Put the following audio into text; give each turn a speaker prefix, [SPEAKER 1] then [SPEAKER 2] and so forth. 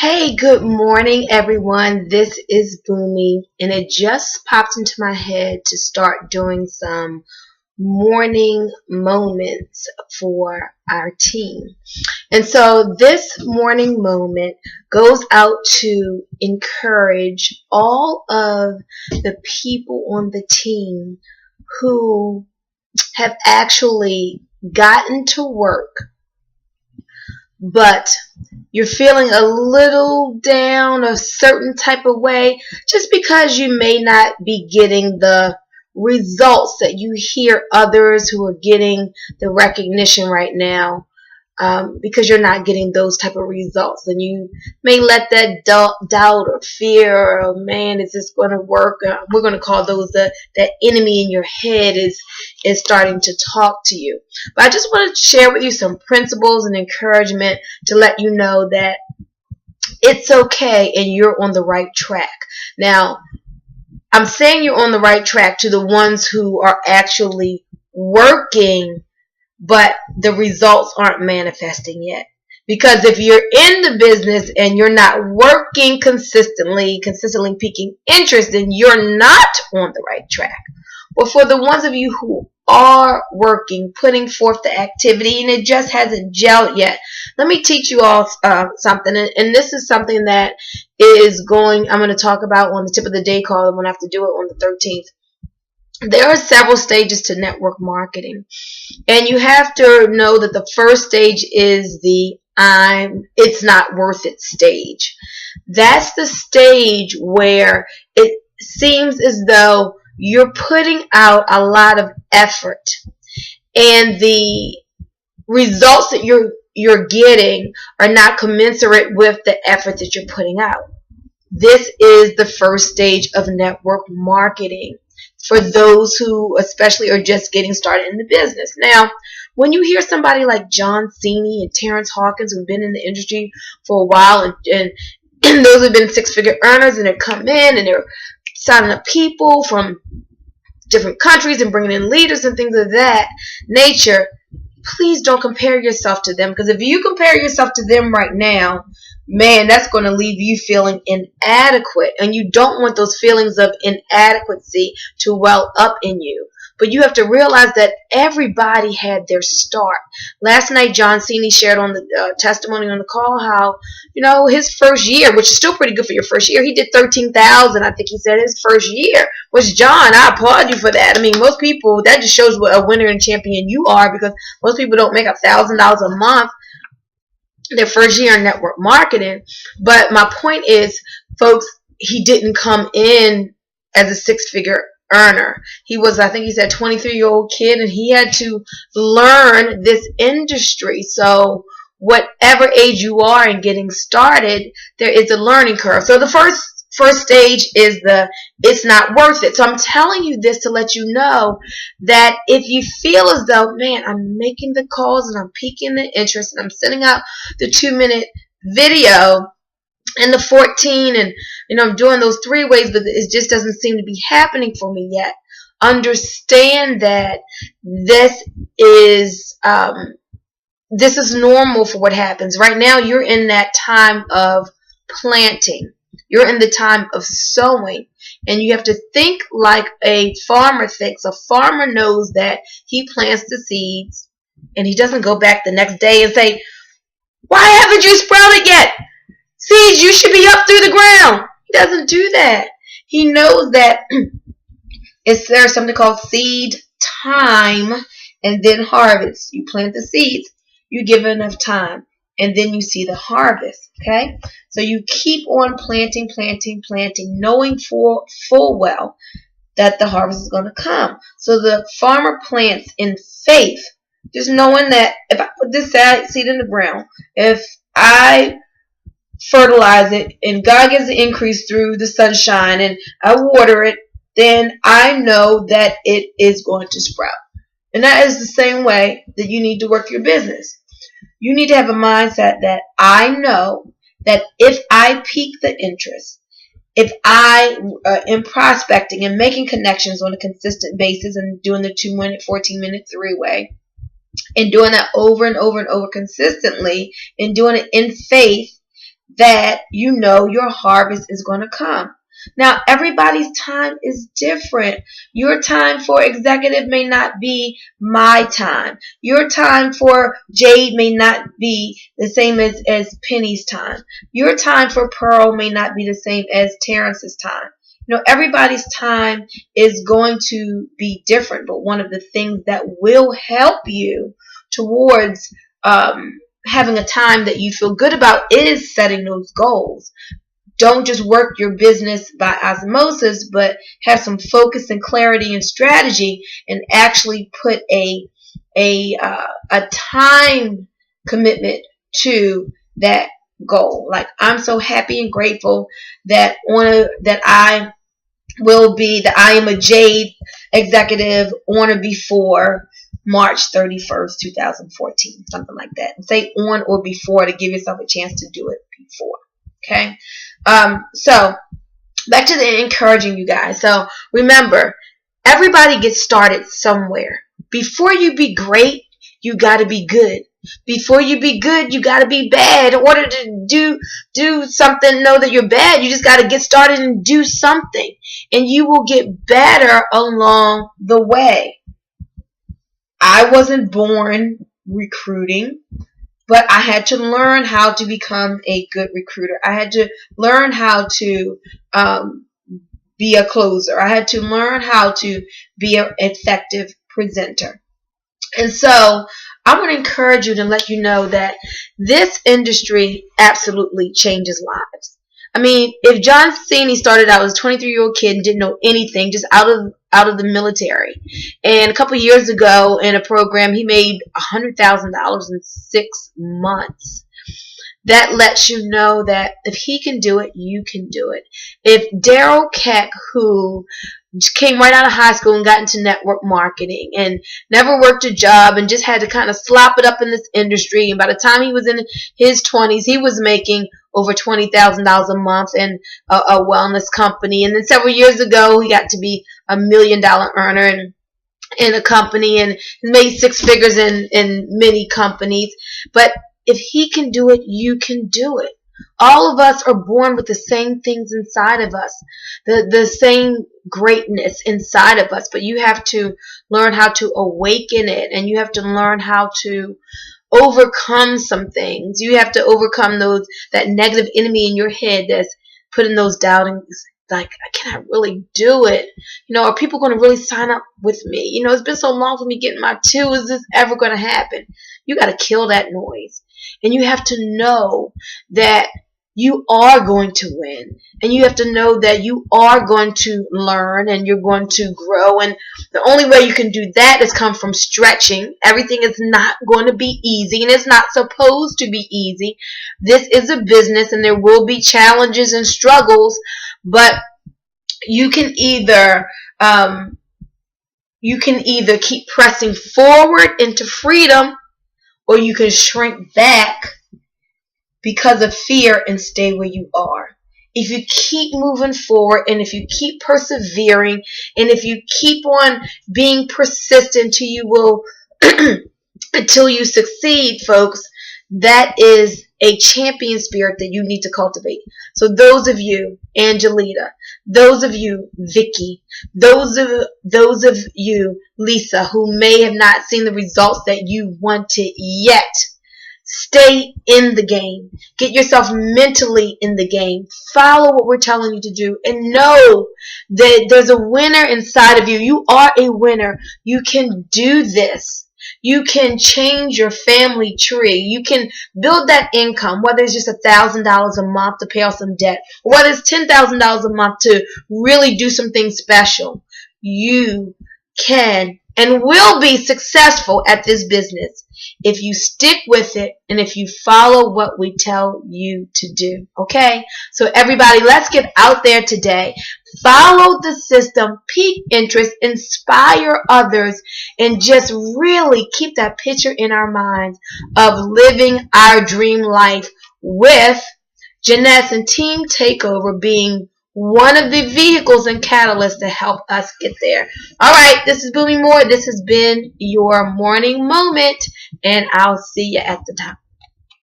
[SPEAKER 1] Hey, good morning, everyone. This is Bunmi, and it just popped into my head to start doing some morning moments for our team. And so this morning moment goes out to encourage all of the people on the team who have actually gotten to work, but you're feeling a little down a certain type of way just because you may not be getting the results that you hear others who are getting the recognition right now, because you're not getting those type of results, and you may let that doubt or fear or, oh man, is this going to work? We're going to call those that enemy in your head is starting to talk to you. But I just wanted to share with you some principles and encouragement to let you know that it's okay and you're on the right track. Now, I'm saying you're on the right track to the ones who are actually working, but the results aren't manifesting yet. Because if you're in the business and you're not working consistently piquing interest, then you're not on the right track. But for the ones of you who are working, putting forth the activity, and it just hasn't gelled yet, let me teach you all something. And this is something that I'm going to talk about on the tip of the day call. I'm going to have to do it on the 13th. There are several stages to network marketing, and you have to know that the first stage is the it's not worth it stage. That's the stage where it seems as though you're putting out a lot of effort, and the results that you're getting are not commensurate with the effort that you're putting out. This is the first stage of network marketing for those who especially are just getting started in the business. Now, when you hear somebody like John Cena and Terrence Hawkins who've been in the industry for a while, and those have been six-figure earners, and they're coming in and they're signing up people from different countries and bringing in leaders and things of that nature, please don't compare yourself to them, because if you compare yourself to them right now, man, that's going to leave you feeling inadequate, and you don't want those feelings of inadequacy to well up in you. But you have to realize that everybody had their start. Last night, John Cena shared on the testimony on the call how, his first year, which is still pretty good for your first year, he did 13,000. I think he said his first year. Which, John, I applaud you for that. I mean, most people, that just shows what a winner and champion you are, because most people don't make $1,000 a month their first year in network marketing. But my point is, folks, he didn't come in as a six-figure earner. He was, I think he said, 23-year-old kid, and he had to learn this industry. So whatever age you are in getting started, there is a learning curve. So the first stage is it's not worth it. So I'm telling you this to let you know that if you feel as though, man, I'm making the calls and I'm piquing the interest and I'm sending out the 2-minute video and the 14, and I'm doing those 3 ways, but it just doesn't seem to be happening for me yet, understand that this is normal for what happens. Right now, you're in that time of planting. You're in the time of sowing, and you have to think like a farmer thinks. A farmer knows that he plants the seeds, and he doesn't go back the next day and say, why haven't you sprouted yet? Seeds, you should be up through the ground. He doesn't do that. He knows that there's something called seed time and then harvest. You plant the seeds, you give it enough time, and then you see the harvest. Okay? So you keep on planting, knowing full well that the harvest is going to come. So the farmer plants in faith, just knowing that if I put this seed in the ground, if I fertilize it and God gives the increase through the sunshine and I water it, then I know that it is going to sprout. And that is the same way that you need to work your business. You need to have a mindset that I know that if I pique the interest, if I am prospecting and making connections on a consistent basis and doing the 2-minute, 14-minute 3-way, and doing that over and over and over consistently, and doing it in faith, that you know your harvest is going to come. Now, everybody's time is different. Your time for executive may not be my time. Your time for Jade may not be the same as Penny's time. Your time for Pearl may not be the same as Terrence's time. You know, everybody's time is going to be different, but one of the things that will help you towards having a time that you feel good about is setting those goals. Don't just work your business by osmosis, but have some focus and clarity and strategy, and actually put a time commitment to that goal. Like, I'm so happy and grateful that I am a Jade executive on or before March 31st, 2014, something like that. And say on or before to give yourself a chance to do it before. Okay. So back to the encouraging you guys. So remember, everybody gets started somewhere. Before you be great, you got to be good. Before you be good, you got to be bad. In order to do something, know that you're bad, you just got to get started and do something. And you will get better along the way. I wasn't born recruiting, but I had to learn how to become a good recruiter. I had to learn how to be a closer. I had to learn how to be an effective presenter. And so I want to encourage you to let you know that this industry absolutely changes lives. I mean, if John Cena started out as a 23-year-old kid and didn't know anything, just out of the military, and a couple of years ago in a program he made $100,000 in 6 months. That lets you know that if he can do it, you can do it. If Daryl Keck, who came right out of high school and got into network marketing and never worked a job and just had to kind of slop it up in this industry, and by the time he was in his 20s, he was making over $20,000 a month in a wellness company. And then several years ago, he got to be $1 million earner in a company and made 6 figures in many companies. But if he can do it, you can do it. All of us are born with the same things inside of us, the same greatness inside of us, but you have to learn how to awaken it, and you have to learn how to overcome some things. You have to overcome that negative enemy in your head that's putting those doubtings, like, can I really do it? You know, are people going to really sign up with me? You know, it's been so long for me getting my 2. Is this ever going to happen? You got to kill that noise. And you have to know that you are going to win. And you have to know that you are going to learn and you're going to grow. And the only way you can do that is come from stretching. Everything is not going to be easy, and it's not supposed to be easy. This is a business, and there will be challenges and struggles, but you can either keep pressing forward into freedom, or you can shrink back because of fear and stay where you are. If you keep moving forward, and if you keep persevering, and if you keep on being persistent until you succeed, folks, that is a champion spirit that you need to cultivate. So those of you, Angelita, those of you, Vicky, those of you, Lisa, who may have not seen the results that you wanted yet, stay in the game. Get yourself mentally in the game. Follow what we're telling you to do, and know that there's a winner inside of you. You are a winner. You can do this. You can change your family tree. You can build that income, whether it's just $1,000 a month to pay off some debt, or whether it's $10,000 a month to really do something special. You can and will be successful at this business if you stick with it and if you follow what we tell you to do. Okay? So everybody, let's get out there today. Follow the system, pique interest, inspire others, and just really keep that picture in our minds of living our dream life, with Jeanette and Team Takeover being one of the vehicles and catalysts to help us get there. All right, this is Bunmi Moore. This has been your morning moment, and I'll see you at the top.